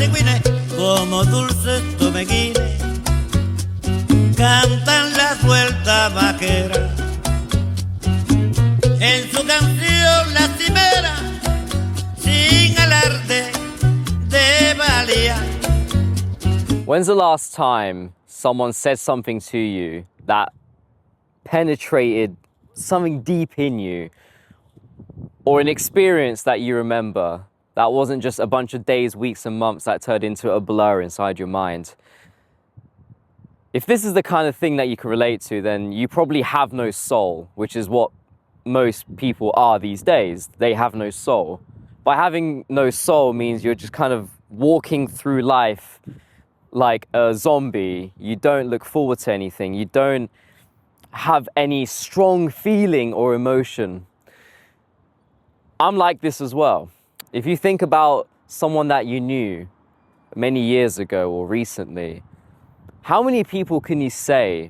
cigüines como dulces tomeguines cantan la suelta vaquera. En su canción la cimera sin alarde de valía. When's the last time someone said something to you that penetrated something deep in you, or an experience that you remember that wasn't just a bunch of days, weeks and months that turned into a blur inside your mind? If this is the kind of thing that you can relate to, then you probably have no soul, which is what most people are these days. They have no soul. By having no soul means you're just kind of walking through life like a zombie. You don't look forward to anything. You don't have any strong feeling or emotion. I'm like this as well. If you think about someone that you knew many years ago or recently, how many people can you say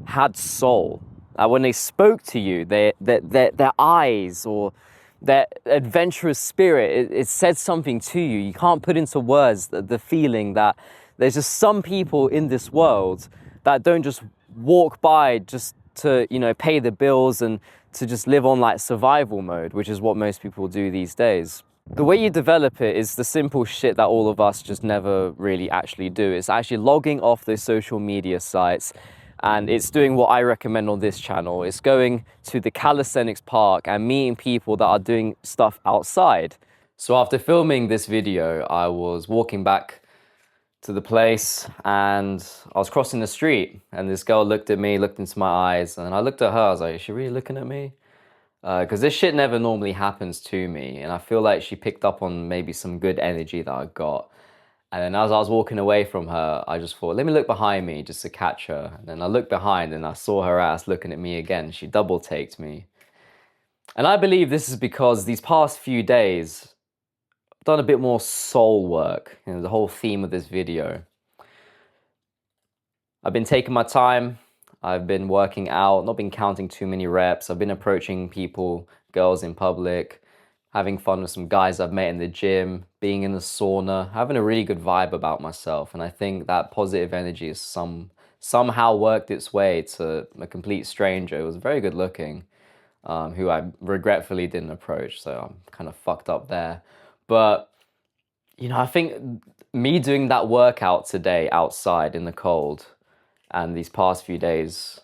had soul? When they spoke to you, their eyes or their adventurous spirit, it said something to you. You can't put into words the feeling that there's just some people in this world that don't just walk by just to, pay the bills and to just live on like survival mode, which is what most people do these days. The way you develop it is the simple shit that all of us just never really actually do. It's actually logging off those social media sites, and it's doing what I recommend on this channel. It's going to the calisthenics park and meeting people that are doing stuff outside. So after filming this video, I was walking back to the place and I was crossing the street, and this girl looked at me, looked into my eyes, and I looked at her. I was like, is she really looking at me? Because this shit never normally happens to me, and I feel like she picked up on maybe some good energy that I got. And then as I was walking away from her, I just thought, let me look behind me just to catch her. And then I looked behind and I saw her ass looking at me again. She double-taked me. And I believe this is because these past few days, I've done a bit more soul work, the whole theme of this video. I've been taking my time. I've been working out, not been counting too many reps. I've been approaching people, girls in public, having fun with some guys I've met in the gym, being in the sauna, having a really good vibe about myself. And I think that positive energy has somehow worked its way to a complete stranger who was very good looking, who I regretfully didn't approach. So I'm kind of fucked up there. But, I think me doing that workout today outside in the cold, and these past few days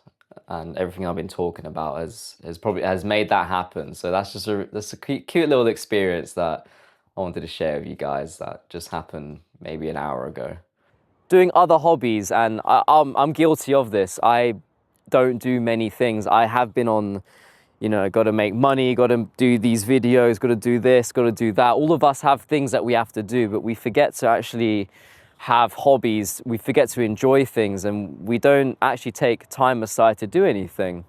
and everything I've been talking about has made that happen. So that's a cute little experience that I wanted to share with you guys that just happened maybe an hour ago. Doing other hobbies, and I'm guilty of this. I don't do many things. I have been on, got to make money, got to do these videos, got to do this, got to do that. All of us have things that we have to do, but we forget to actually have hobbies. We forget to enjoy things, and we don't actually take time aside to do anything.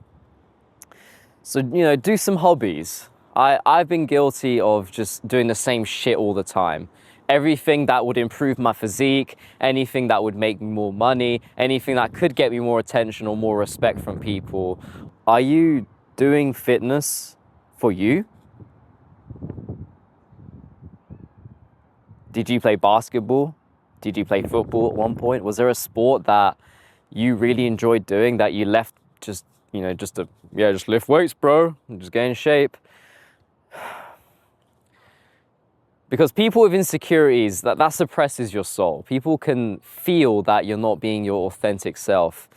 So, do some hobbies. I've been guilty of just doing the same shit all the time. Everything that would improve my physique, anything that would make me more money, anything that could get me more attention or more respect from people. Are you doing fitness for you? Did you play basketball? Did you play football at one point? Was there a sport that you really enjoyed doing that you left just lift weights, bro, and just get in shape? Because people with insecurities, that suppresses your soul. People can feel that you're not being your authentic self.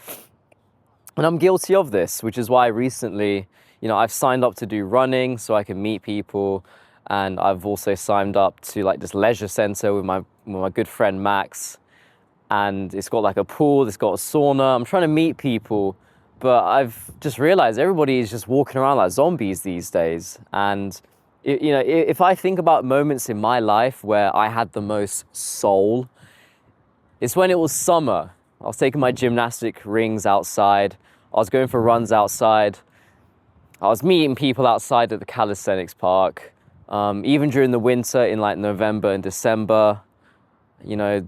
And I'm guilty of this, which is why recently, I've signed up to do running so I can meet people. And I've also signed up to like this leisure center with my good friend Max. And it's got like a pool, it's got a sauna. I'm trying to meet people, but I've just realized everybody is just walking around like zombies these days. And if I think about moments in my life where I had the most soul, it's when it was summer. I was taking my gymnastic rings outside. I was going for runs outside. I was meeting people outside at the calisthenics park. Even during the winter in like November and December, I'm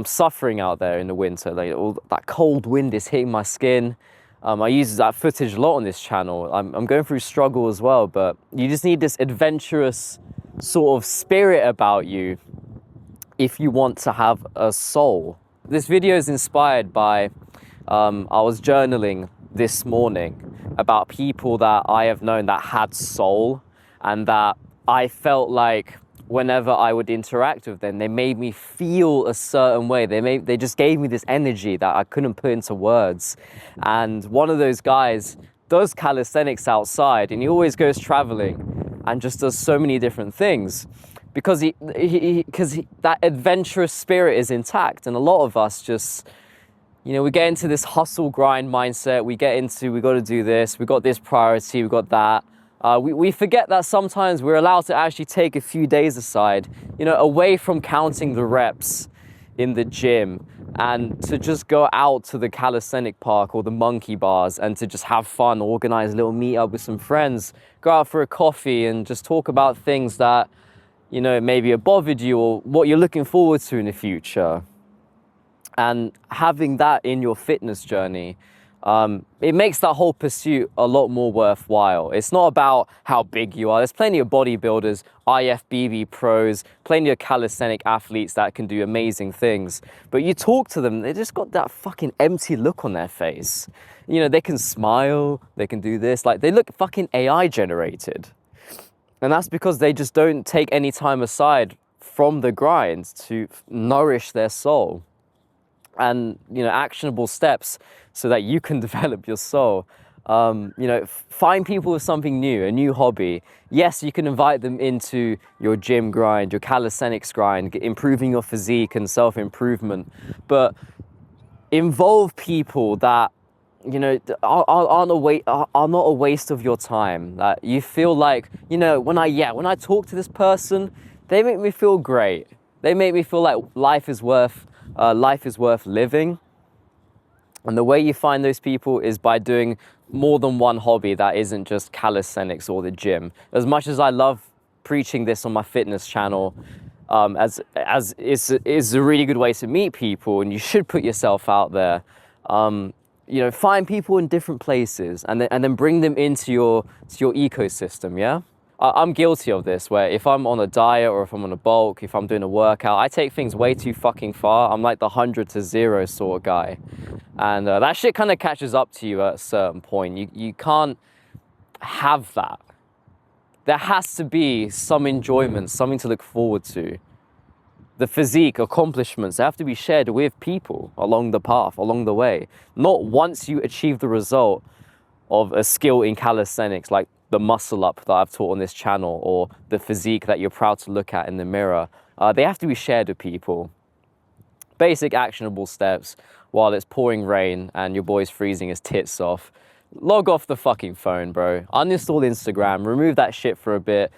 suffering out there in the winter. Like all that cold wind is hitting my skin. I use that footage a lot on this channel. I'm going through struggle as well, but you just need this adventurous sort of spirit about you if you want to have a soul. This video is inspired by, I was journaling this morning about people that I have known that had soul, and that I felt like whenever I would interact with them, they made me feel a certain way. They just gave me this energy that I couldn't put into words. And one of those guys does calisthenics outside, and he always goes traveling and just does so many different things because that adventurous spirit is intact. And a lot of us just, you know, we get into this hustle grind mindset. We got to do this. We got this priority. We got that. We forget that sometimes we're allowed to actually take a few days aside, you know, away from counting the reps in the gym, and to just go out to the calisthenic park or the monkey bars and to just have fun, organize a little meet up with some friends, go out for a coffee and just talk about things that, you know, maybe have bothered you or what you're looking forward to in the future. And having that in your fitness journey, it makes that whole pursuit a lot more worthwhile. It's not about how big you are. There's plenty of bodybuilders, IFBB pros, plenty of calisthenic athletes that can do amazing things. But you talk to them, they just got that fucking empty look on their face. You know, they can smile, they can do this, like they look fucking AI generated. And that's because they just don't take any time aside from the grind to nourish their soul. And, you know, actionable steps so that you can develop your soul. You know, find people with something new, a new hobby. Yes, you can invite them into your gym grind, your calisthenics grind, improving your physique and self-improvement. But involve people that, you know, are not a waste of your time. That you feel like, you know, when I talk to this person, they make me feel great. They make me feel like life is worth living. And the way you find those people is by doing more than one hobby that isn't just calisthenics or the gym. As much as I love preaching this on my fitness channel, as is a really good way to meet people, and you should put yourself out there. You know, find people in different places and then bring them into your ecosystem. Yeah. I'm guilty of this, where if I'm on a diet or if I'm on a bulk, if I'm doing a workout, I take things way too fucking far. I'm like the 100 to 0 sort of guy. And that shit kind of catches up to you at a certain point. You can't have that. There has to be some enjoyment, something to look forward to. The physique, accomplishments, they have to be shared with people along the path, along the way. Not once you achieve the result of a skill in calisthenics, like the muscle up that I've taught on this channel, or the physique that you're proud to look at in the mirror. They have to be shared with people. Basic actionable steps while it's pouring rain and your boy's freezing his tits off. Log off the fucking phone, bro. Uninstall Instagram, remove that shit for a bit.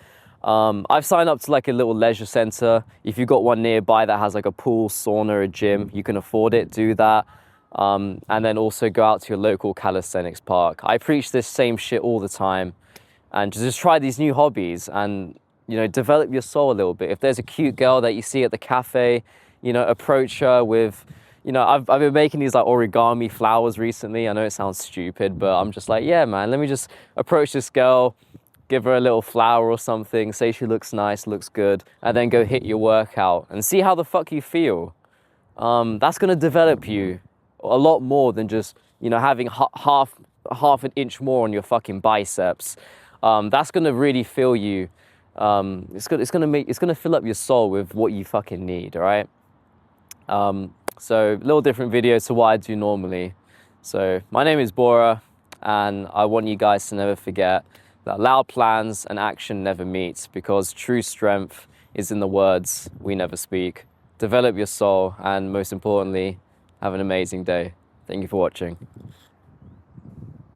I've signed up to like a little leisure center. If you've got one nearby that has like a pool, sauna, a gym, you can afford it, do that. And then also go out to your local calisthenics park. I preach this same shit all the time. And just try these new hobbies and, you know, develop your soul a little bit. If there's a cute girl that you see at the cafe, you know, approach her with, you know, I've been making these like origami flowers recently. I know it sounds stupid, but I'm just like, yeah, man, let me just approach this girl, give her a little flower or something, say she looks nice, looks good, and then go hit your workout and see how the fuck you feel. That's going to develop you a lot more than just, you know, having half an inch more on your fucking biceps. That's going to really fill you. It's going to fill up your soul with what you fucking need. All right. So a little different video to what I do normally. So my name is Bora, and I want you guys to never forget that loud plans and action never meet, because true strength is in the words we never speak. Develop your soul, and most importantly, have an amazing day. Thank you for watching.